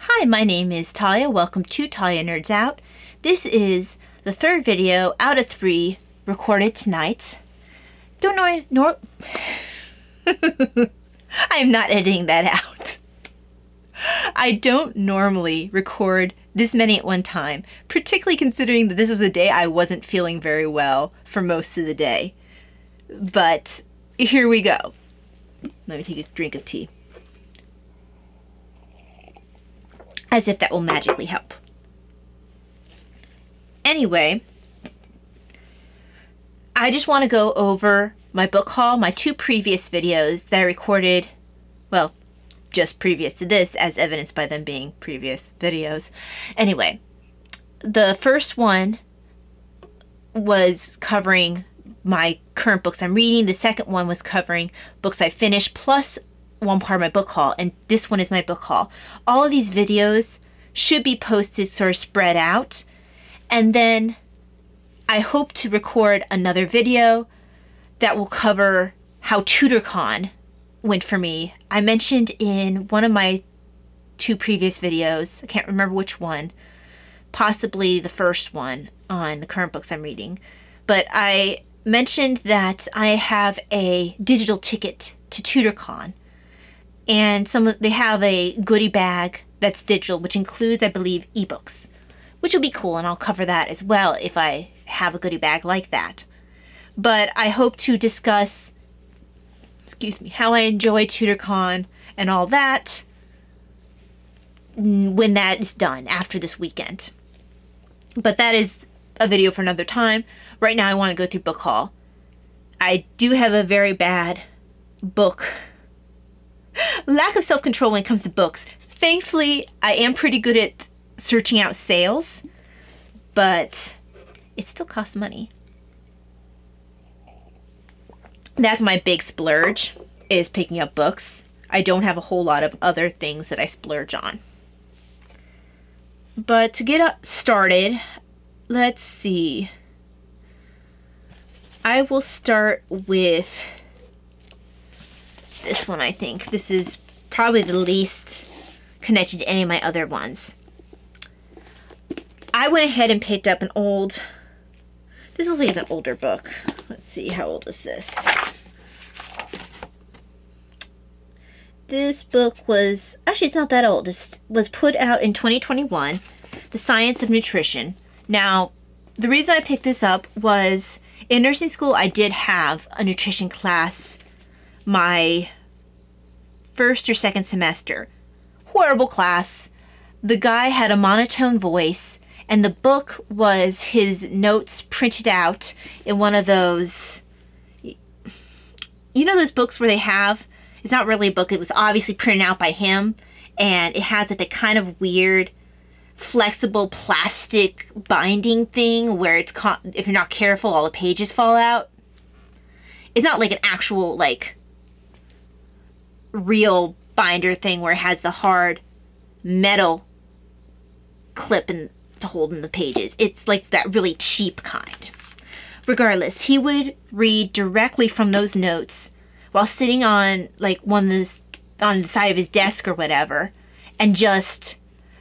Hi, my name is Talia. Welcome to Talia Nerds Out. This is the third video out of 3 recorded tonight. Don't know, I am not editing that out. I don't normally record this many at one time, particularly considering that this was a day I wasn't feeling very well for most of the day. But here we go. Let me take a drink of tea. As if that will magically help. Anyway, I just want to go over my book haul, my 2 previous videos that I recorded, well, just previous to this, as evidenced by them being previous videos. Anyway, the first one was covering my current books I'm reading. The second one was covering books I finished, plus one part of my book haul, and this one is my book haul. All of these videos should be posted sort of spread out, and then I hope to record another video that will cover how TutorCon went for me. I mentioned in one of my 2 previous videos, I can't remember which one, possibly the first one on the current books I'm reading, but I mentioned that I have a digital ticket to TutorCon. And they have a goodie bag that's digital, which includes, I believe, ebooks, which will be cool, and I'll cover that as well if I have a goodie bag like that. But I hope to discuss, how I enjoy TutorCon and all that when that is done, after this weekend. But that is a video for another time. Right now I want to go through book haul. I do have a very bad lack of self-control when it comes to books. Thankfully, I am pretty good at searching out sales, but it still costs money. That's my big splurge, is picking up books. I don't have a whole lot of other things that I splurge on. But to get started, let's see. I will start with this one. I think this is probably the least connected to any of my other ones. I went ahead and picked up this looks like an older book. Let's see, how old is this? This book was, actually it's not that old. It was put out in 2021, The Science of Nutrition. Now, the reason I picked this up was in nursing school I did have a nutrition class my first or second semester. Horrible class. The guy had a monotone voice, and the book was his notes printed out in one of those, you know those books where they have, it's not really a book, it was obviously printed out by him, and it has like the kind of weird flexible plastic binding thing where it's if you're not careful all the pages fall out. It's not like an actual like real binder thing where it has the hard metal clip to hold in the pages. It's like that really cheap kind. Regardless, he would read directly from those notes while sitting on like on the side of his desk or whatever, and just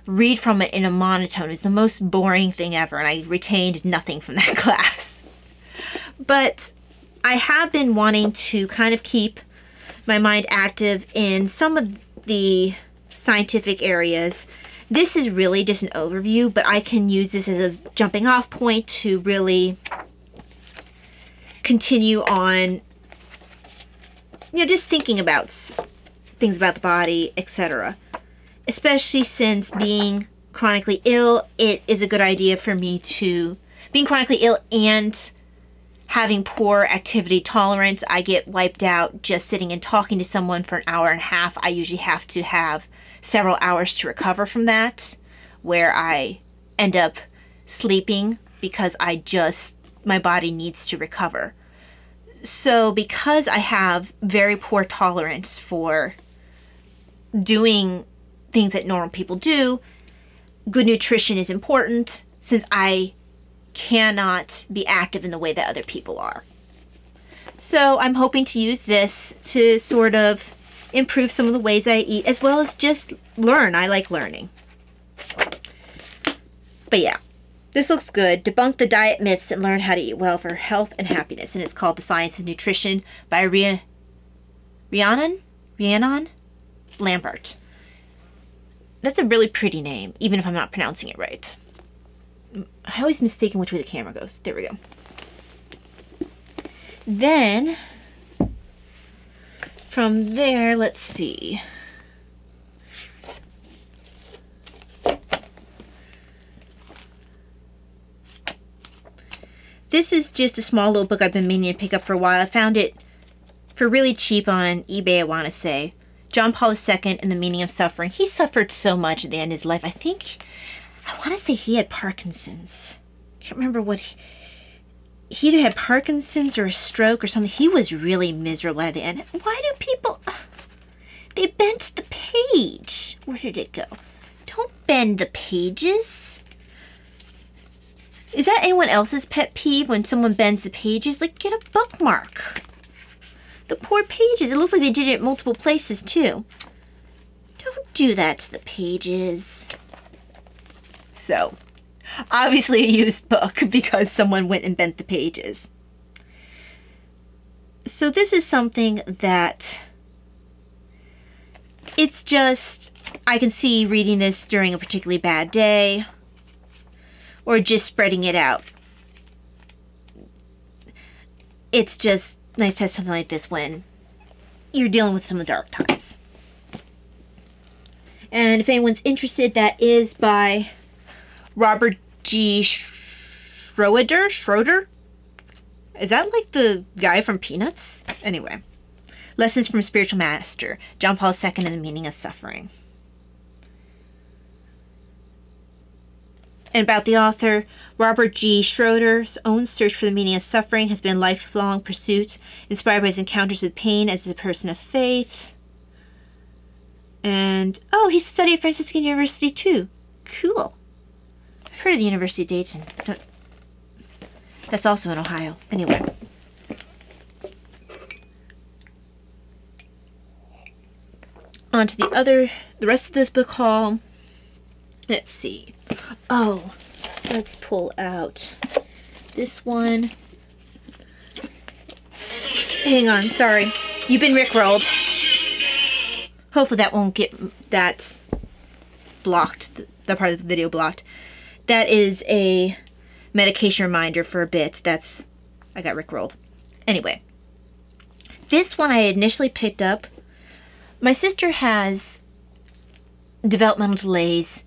read from it in a monotone. It's the most boring thing ever, and I retained nothing from that class. But I have been wanting to kind of keep my mind active in some of the scientific areas. This is really just an overview, but I can use this as a jumping off point to really continue on, just thinking about things about the body, etc. Especially since being chronically ill, it is a good idea for me to, being chronically ill and having poor activity tolerance, I get wiped out just sitting and talking to someone for an hour and a half. I usually have to have several hours to recover from that, where I end up sleeping because my body needs to recover. So because I have very poor tolerance for doing things that normal people do, good nutrition is important, since I cannot be active in the way that other people are. So I'm hoping to use this to sort of improve some of the ways I eat, as well as just learn. I like learning. But yeah, this looks good. Debunk the diet myths and learn how to eat well for health and happiness. And it's called The Science of Nutrition by Rhiannon Lambert. That's a really pretty name, even if I'm not pronouncing it right. I always mistaken which way the camera goes. There we go. Then, from there, let's see. This is just a small little book I've been meaning to pick up for a while. I found it for really cheap on eBay, I want to say. John Paul II and the Meaning of Suffering. He suffered so much at the end of his life. I want to say he had Parkinson's. Can't remember what he either had Parkinson's or a stroke or something. He was really miserable at the end. Why do people... They bent the page. Where did it go? Don't bend the pages. Is that anyone else's pet peeve when someone bends the pages? Like, get a bookmark. The poor pages. It looks like they did it multiple places, too. Don't do that to the pages. So, obviously a used book because someone went and bent the pages. So this is something that... It's just... I can see reading this during a particularly bad day. Or just spreading it out. It's just nice to have something like this when you're dealing with some of the dark times. And if anyone's interested, that is by Robert G. Schroeder? Is that like the guy from Peanuts? Anyway. Lessons from a Spiritual Master. John Paul II and the Meaning of Suffering. And about the author, Robert G. Schroeder's own search for the meaning of suffering has been a lifelong pursuit, inspired by his encounters with pain as a person of faith. And, oh, he studied at Franciscan University too. Cool. I've heard of the University of Dayton. That's also in Ohio. Anyway. On to the rest of this book haul. Let's see. Oh, let's pull out this one. Hang on, sorry. You've been rickrolled. Hopefully that won't get that blocked, that part of the video blocked. That is a medication reminder for a bit. I got rickrolled. Anyway, this one I initially picked up. My sister has developmental delays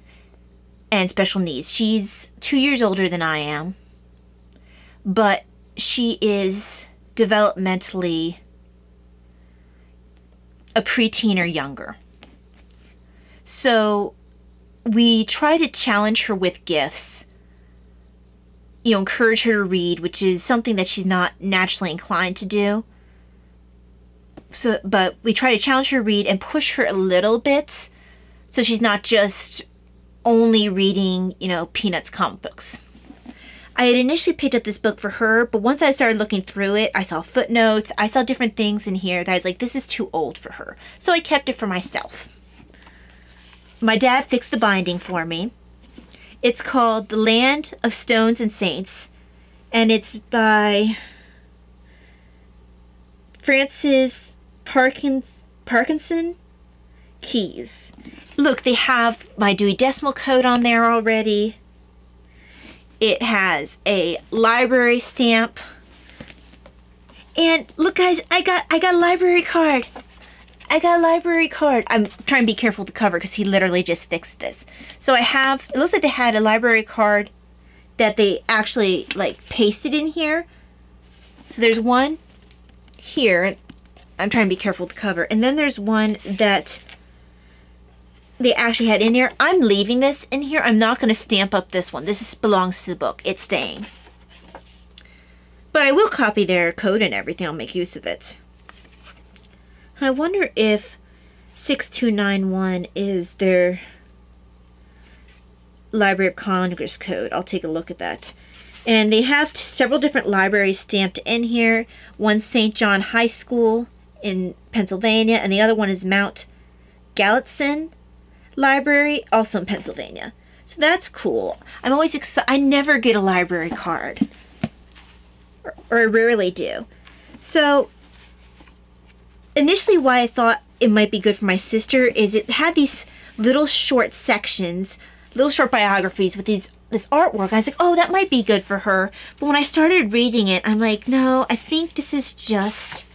and special needs. She's 2 years older than I am, but she is developmentally a preteen or younger. So we try to challenge her with gifts, you know, encourage her to read, which is something that she's not naturally inclined to do. So, but we try to challenge her to read and push her a little bit so she's not just only reading, you know, Peanuts comic books. I had initially picked up this book for her, but once I started looking through it, I saw footnotes, I saw different things in here that I was like, this is too old for her. So I kept it for myself. My dad fixed the binding for me. It's called The Land of Stones and Saints, and it's by Francis Parkinson Keys. Look, they have my Dewey Decimal Code on there already. It has a library stamp. And look guys, I got a library card. I got a library card. I'm trying to be careful with the cover because he literally just fixed this. So I have, it looks like they had a library card that they actually like pasted in here. So there's one here. I'm trying to be careful with the cover. And then there's one that they actually had in here. I'm leaving this in here. I'm not going to stamp up this one. This belongs to the book. It's staying. But I will copy their code and everything. I'll make use of it. I wonder if 6291 is their Library of Congress code. I'll take a look at that. And they have several different libraries stamped in here. One St. John High School in Pennsylvania, and the other one is Mount Gallatin Library, also in Pennsylvania. So that's cool. I'm always excited. I never get a library card. Or I rarely do. So, initially why I thought it might be good for my sister is it had these little short sections, little short biographies with this artwork. And I was like, oh, that might be good for her. But when I started reading it, I'm like, no, I think this is just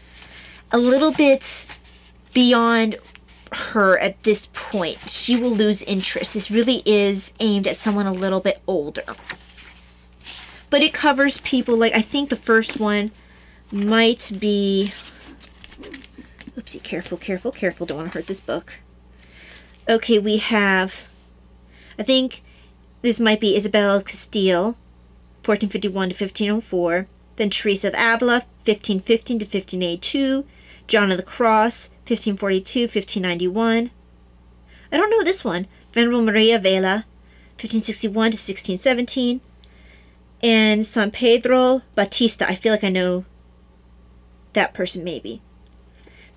a little bit beyond her at this point. She will lose interest. This really is aimed at someone a little bit older. But it covers people like, I think the first one might be, oopsie, careful, careful, careful, don't want to hurt this book. Okay, we have, I think this might be Isabel Castile, 1451 to 1504, then Teresa of Avila, 1515 to 1582, John of the Cross, 1542, 1591. I don't know this one. Venerable Maria Vela, 1561 to 1617. And San Pedro Batista. I feel like I know that person maybe.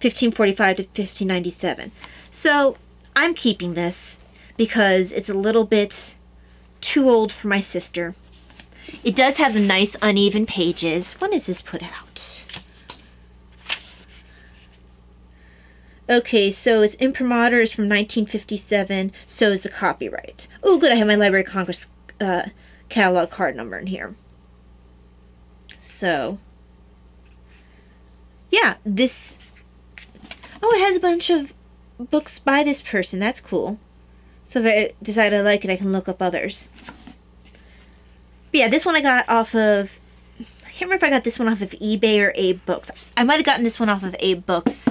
1545 to 1597. So I'm keeping this because it's a little bit too old for my sister. It does have nice uneven pages. When is this put out? Okay, so its imprimatur is from 1957, so is the copyright. Oh, good, I have my Library of Congress catalog card number in here. So, yeah, this... Oh, it has a bunch of books by this person. That's cool. So if I decide I like it, I can look up others. But yeah, this one I got off of... I can't remember if I got this one off of eBay or Abe Books. I might have gotten this one off of Abe Books,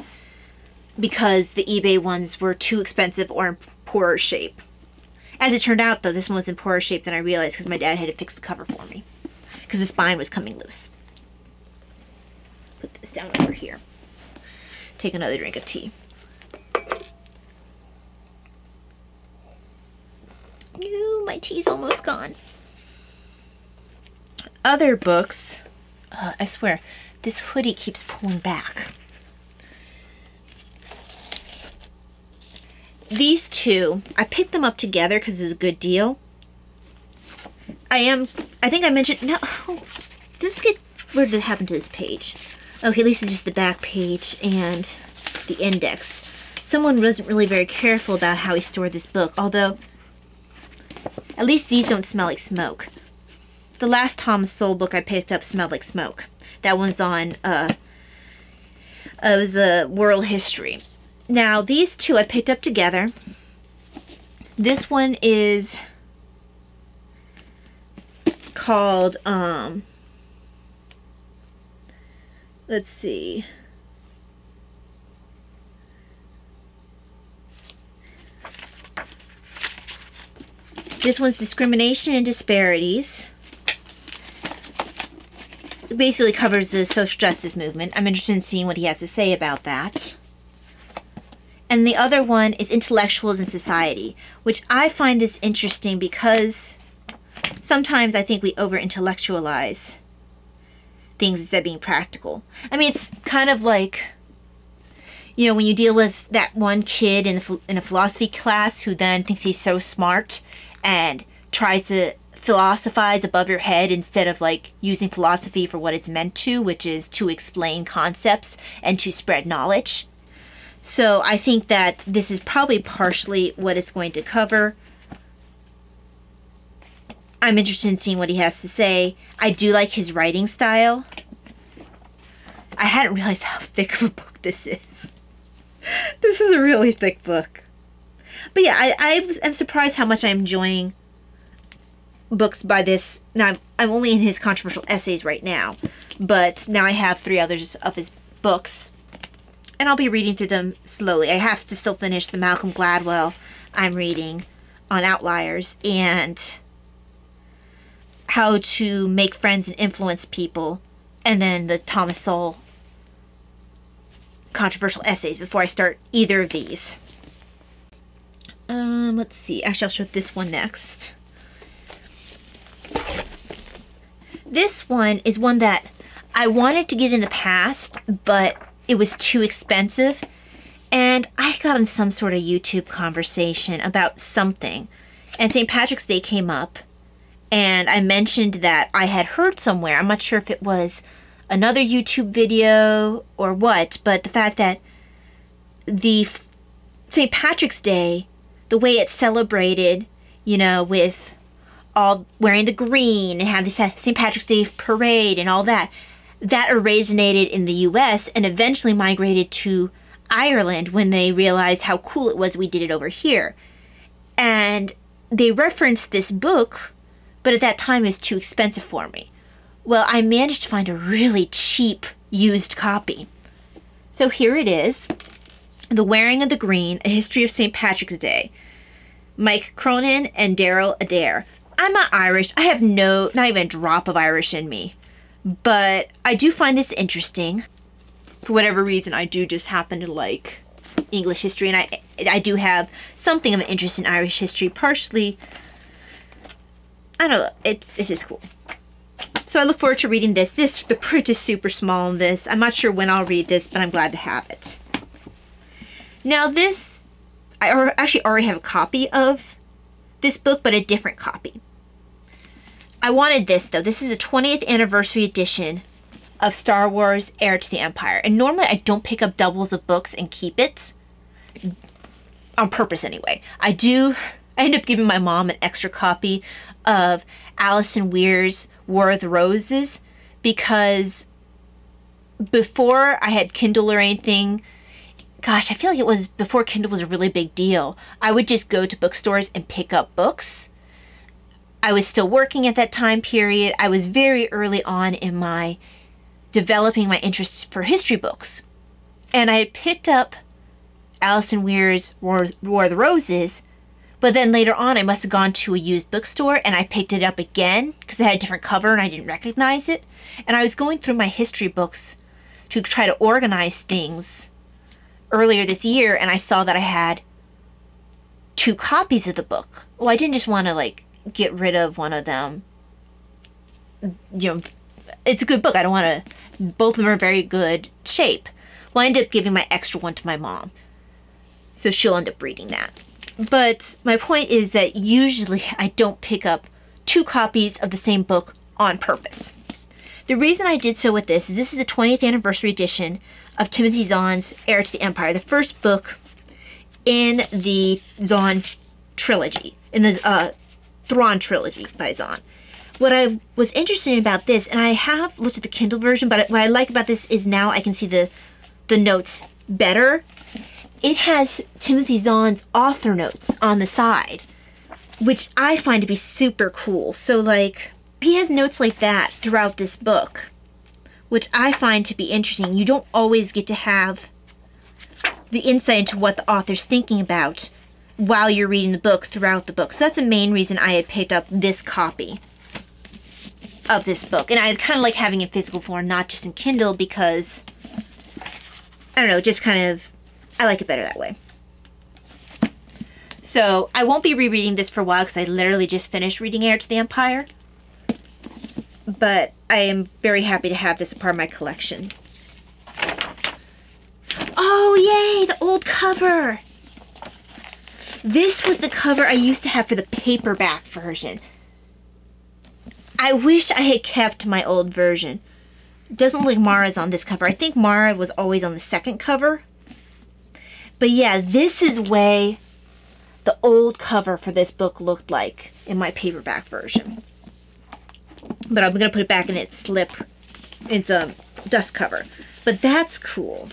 because the eBay ones were too expensive or in poorer shape. As it turned out, though, this one was in poorer shape than I realized because my dad had to fix the cover for me. Because the spine was coming loose. Put this down over here. Take another drink of tea. Ooh, my tea's almost gone. Other books. I swear, this hoodie keeps pulling back. These two, I picked them up together because it was a good deal. I think I mentioned, no, let's get, where did it happen to this page? Okay, at least it's just the back page and the index. Someone wasn't really very careful about how he stored this book, although, at least these don't smell like smoke. The last Thomas Sowell book I picked up smelled like smoke. That one's on, it was world history. Now, these two I picked up together. This one is called, let's see. This one's Discrimination and Disparities. It basically covers the social justice movement. I'm interested in seeing what he has to say about that. And the other one is Intellectuals in Society, which I find this interesting because sometimes I think we over-intellectualize things instead of being practical. I mean, it's kind of like, you know, when you deal with that one kid in a philosophy class who then thinks he's so smart and tries to philosophize above your head instead of like using philosophy for what it's meant to, which is to explain concepts and to spread knowledge. So I think that this is probably partially what it's going to cover. I'm interested in seeing what he has to say. I do like his writing style. I hadn't realized how thick of a book this is. This is a really thick book. But yeah, I'm surprised how much I'm enjoying books by this. Now, I'm only in his controversial essays right now, but now I have 3 others of his books, and I'll be reading through them slowly. I have to still finish the Malcolm Gladwell I'm reading on Outliers, and How to Make Friends and Influence People, and then the Thomas Sowell controversial essays before I start either of these. Let's see. Actually, I'll show this one next. This one is one that I wanted to get in the past, but it was too expensive. And I got in some sort of YouTube conversation about something. and St. Patrick's Day came up, and I mentioned that I had heard somewhere, I'm not sure if it was another YouTube video or what, but the fact that the St. Patrick's Day, the way it's celebrated, you know, with all wearing the green and have the St. Patrick's Day parade and all that, that originated in the US and eventually migrated to Ireland when they realized how cool it was we did it over here. And they referenced this book, but at that time it was too expensive for me. Well, I managed to find a really cheap used copy. So here it is, The Wearing of the Green, A History of St. Patrick's Day, Mike Cronin and Daryl Adair. I'm not Irish. I have not even a drop of Irish in me. But I do find this interesting. For whatever reason, I do just happen to like English history, and I do have something of an interest in Irish history, partially, I don't know, it's just cool. So I look forward to reading this. The print is super small in this. I'm not sure when I'll read this, but I'm glad to have it. Now this, I actually already have a copy of this book, but a different copy. I wanted this though. This is a 20th anniversary edition of Star Wars Heir to the Empire. And normally I don't pick up doubles of books and keep it. On purpose anyway. I end up giving my mom an extra copy of Alison Weir's War of the Roses, because before I had Kindle or anything, gosh, I feel like it was before Kindle was a really big deal, I would just go to bookstores and pick up books. I was still working at that time period. I was very early on in my developing my interests for history books. And I had picked up Alison Weir's War of the Roses, but then later on I must have gone to a used bookstore and I picked it up again because it had a different cover and I didn't recognize it. And I was going through my history books to try to organize things earlier this year, and I saw that I had 2 copies of the book. Well, I didn't just want to like get rid of one of them. You know, it's a good book. I don't want to, both of them are in very good shape. Well, I ended up giving my extra one to my mom, so she'll end up reading that. But my point is that usually I don't pick up 2 copies of the same book on purpose. The reason I did so with this is the 20th anniversary edition of Timothy Zahn's Heir to the Empire, the first book in the Zahn trilogy, in the Thrawn trilogy by Zahn. What I was interested in about this, and I have looked at the Kindle version, but what I like about this is now I can see the notes better. It has Timothy Zahn's author notes on the side, which I find to be super cool. So like, he has notes like that throughout this book, which I find to be interesting. You don't always get to have the insight into what the author's thinking about while you're reading the book throughout the book. So that's the main reason I had picked up this copy of this book. And I kind of like having it in physical form, not just in Kindle, because, I don't know, just kind of, I like it better that way. So I won't be rereading this for a while because I literally just finished reading Heir to the Empire. But I am very happy to have this a part of my collection. Oh, yay! The old cover! This was the cover I used to have for the paperback version. I wish I had kept my old version. It doesn't look like Mara's on this cover. I think Mara was always on the second cover. But yeah, this is way the old cover for this book looked like in my paperback version. But I'm going to put it back in its dust cover. But that's cool.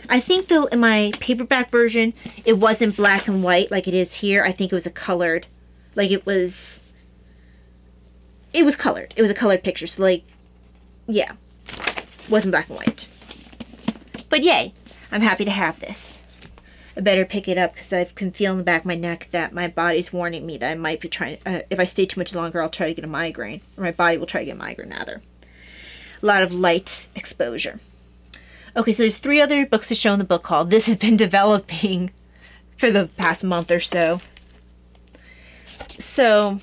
I think though in my paperback version, it wasn't black and white like it is here. I think it was a colored, like it was colored. It was a colored picture. So like, yeah, it wasn't black and white. But yay, I'm happy to have this. I better pick it up because I can feel in the back of my neck that my body's warning me that I might be trying, if I stay too much longer, I'll try to get a migraine. Or my body will try to get a migraine, rather. A lot of light exposure. Okay, so there's 3 other books to show in the book haul. This has been developing for the past month or so. So,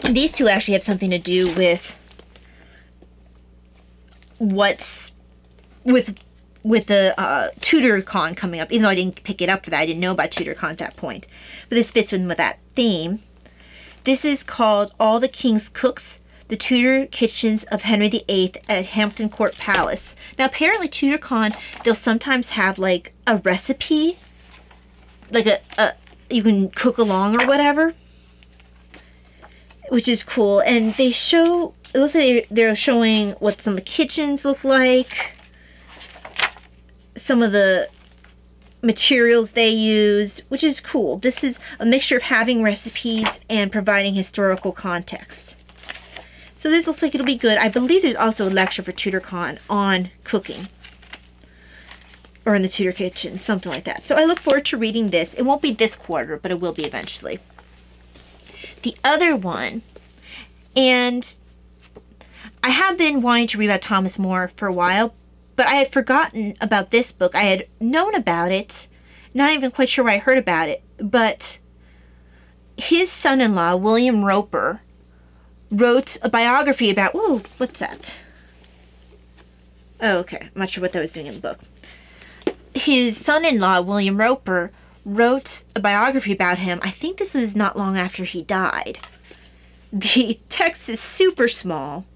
these 2 actually have something to do with with the TutorCon coming up, even though I didn't pick it up for that. I didn't know about TutorCon at that point. But this fits in with that theme. This is called All the King's Cooks, the Tudor Kitchens of Henry VIII at Hampton Court Palace. Now, apparently TutorCon, they'll sometimes have like a recipe, like you can cook along or whatever, which is cool. And they show, it looks like they're showing what some of the kitchens look like, some of the materials they used, which is cool. This is a mixture of having recipes and providing historical context. So this looks like it'll be good. I believe there's also a lecture for TutorCon on cooking, or in the Tudor kitchen, something like that. So I look forward to reading this. It won't be this quarter, but it will be eventually. The other one, and I have been wanting to read about Thomas More for a while, but I had forgotten about this book. I had known about it, not even quite sure where I heard about it, but his son-in-law, William Roper, wrote a biography about, ooh, what's that? Oh, okay. I'm not sure what that was doing in the book. His son-in-law, William Roper, wrote a biography about him. I think this was not long after he died. The text is super small.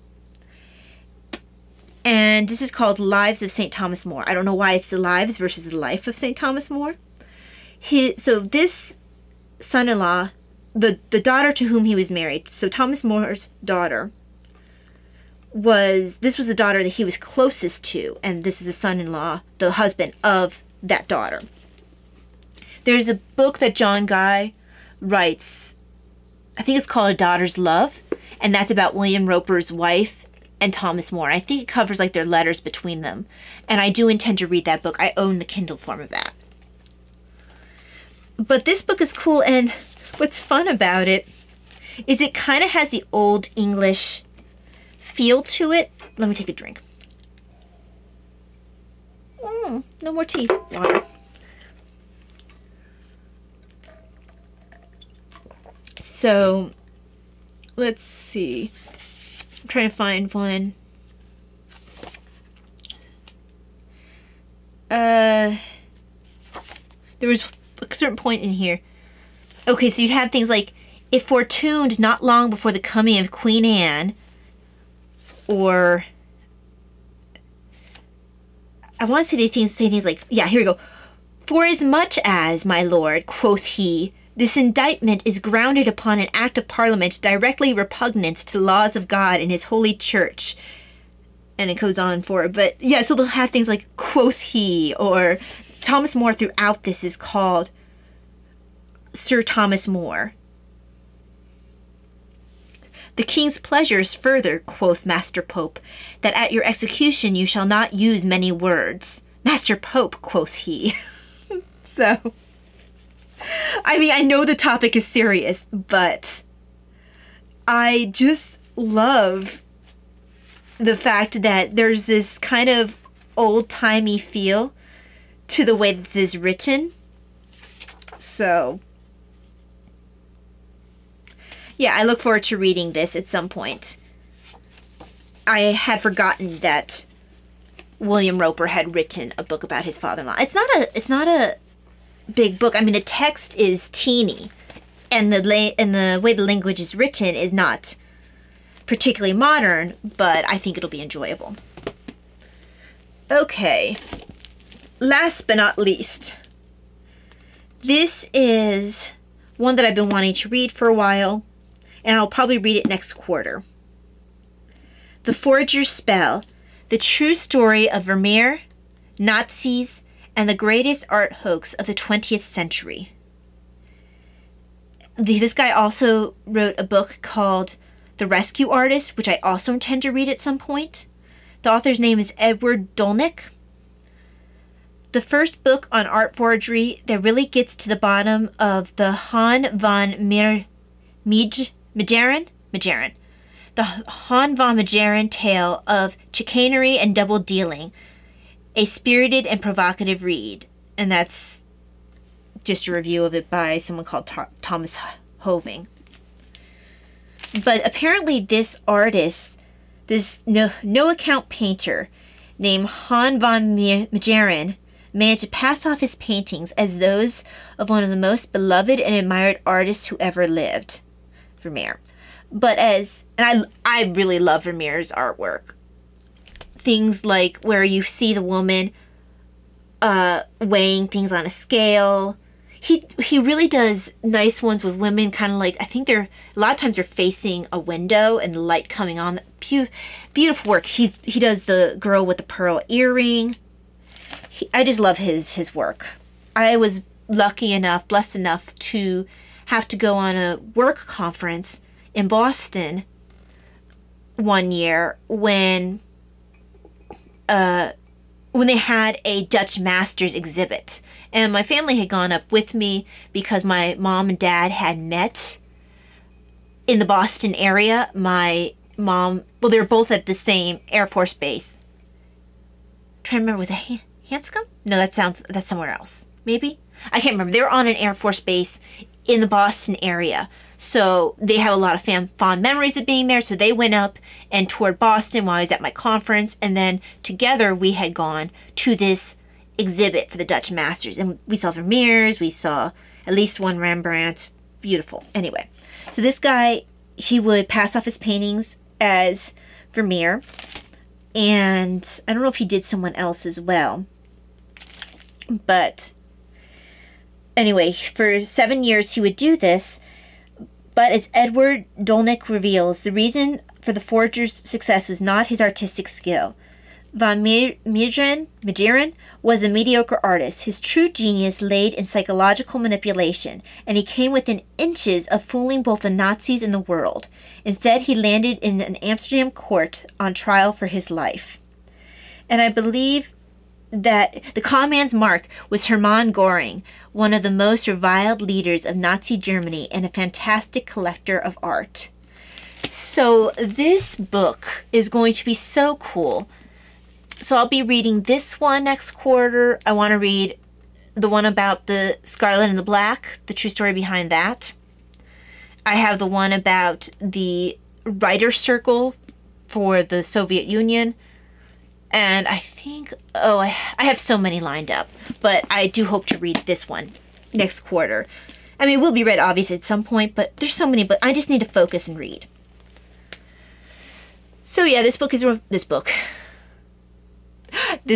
And this is called Lives of St. Thomas More. I don't know why it's the lives versus the life of St. Thomas More. So this son-in-law, the daughter to whom he was married, so Thomas More's daughter, this was the daughter that he was closest to, and this is the son-in-law, the husband of that daughter. There's a book that John Guy writes, I think it's called A Daughter's Love, and that's about William Roper's wife and Thomas More. I think it covers like their letters between them. And I do intend to read that book. I own the Kindle form of that. But this book is cool, and what's fun about it is it kind of has the old English feel to it. Let me take a drink. No more tea. Water. So, let's see. I'm trying to find one. There was a certain point in here. Okay, so you'd have things like, it fortuned not long before the coming of Queen Anne, or I want to say things like, yeah, here we go. For as much as, my lord, quoth he, this indictment is grounded upon an act of Parliament directly repugnant to the laws of God and his holy church. And it goes on for, but yeah, so they'll have things like, quoth he, or Thomas More throughout this is called Sir Thomas More. The king's pleasures further, quoth Master Pope, that at your execution you shall not use many words. Master Pope, quoth he. So, I mean, I know the topic is serious, but I just love the fact that there's this kind of old-timey feel to the way that this is written. So, yeah, I look forward to reading this at some point. I had forgotten that William Roper had written a book about his father-in-law. It's not a big book. I mean, the text is teeny, and the way the language is written is not particularly modern, but I think it'll be enjoyable. Okay, last but not least, this is one that I've been wanting to read for a while, and I'll probably read it next quarter. The Forager's Spell, the true story of Vermeer, Nazis, and the greatest art hoax of the 20th century. This guy also wrote a book called The Rescue Artist, which I also intend to read at some point. The author's name is Edward Dolnick. The first book on art forgery that really gets to the bottom of the Han von Meijeren. The Han von Meijeren tale of chicanery and double dealing. A spirited and provocative read. And that's just a review of it by someone called Thomas Hoving. But apparently this artist, this no account painter, named Han van Meegeren managed to pass off his paintings as those of one of the most beloved and admired artists who ever lived, Vermeer. I really love Vermeer's artwork. Things like where you see the woman weighing things on a scale. He really does nice ones with women, kind of like, I think a lot of times they're facing a window and the light coming on. Beautiful work. He does the girl with the pearl earring. I just love his work. I was blessed enough to have to go on a work conference in Boston one year when they had a Dutch Masters exhibit. And my family had gone up with me because my mom and dad had met in the Boston area. My mom, well, they were both at the same Air Force base. I'm trying to remember, was it Hanscom? No, that's somewhere else. Maybe? I can't remember. They were on an Air Force base in the Boston area. So they have a lot of fond memories of being there. So they went up and toured Boston while I was at my conference. And then together we had gone to this exhibit for the Dutch Masters. And we saw Vermeer's. We saw at least one Rembrandt. Beautiful. Anyway, so this guy, he would pass off his paintings as Vermeer. And I don't know if he did someone else as well. But anyway, for 7 years he would do this. But as Edward Dolnick reveals, the reason for the forger's success was not his artistic skill. Van Meegeren was a mediocre artist. His true genius laid in psychological manipulation, and he came within inches of fooling both the Nazis and the world. Instead, he landed in an Amsterdam court on trial for his life. And I believe that the con man's mark was Hermann Göring, one of the most reviled leaders of Nazi Germany and a fantastic collector of art. So this book is going to be so cool. So I'll be reading this one next quarter. I want to read the one about the Scarlet and the Black, the true story behind that. I have the one about the Writer's Circle for the Soviet Union. And I think, I have so many lined up. But I do hope to read this one next quarter. I mean, it will be read obviously at some point, but there's so many, but I just need to focus and read. So yeah, this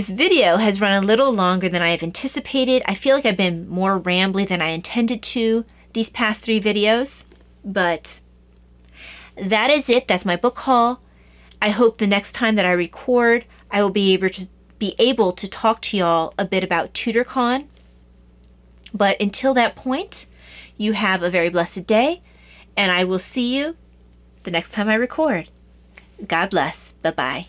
video has run a little longer than I have anticipated. I feel like I've been more rambly than I intended to these past 3 videos. But that is it. That's my book haul. I hope the next time that I record, I will be able to talk to y'all a bit about TutorCon. But until that point, you have a very blessed day, and I will see you the next time I record. God bless. Bye-bye.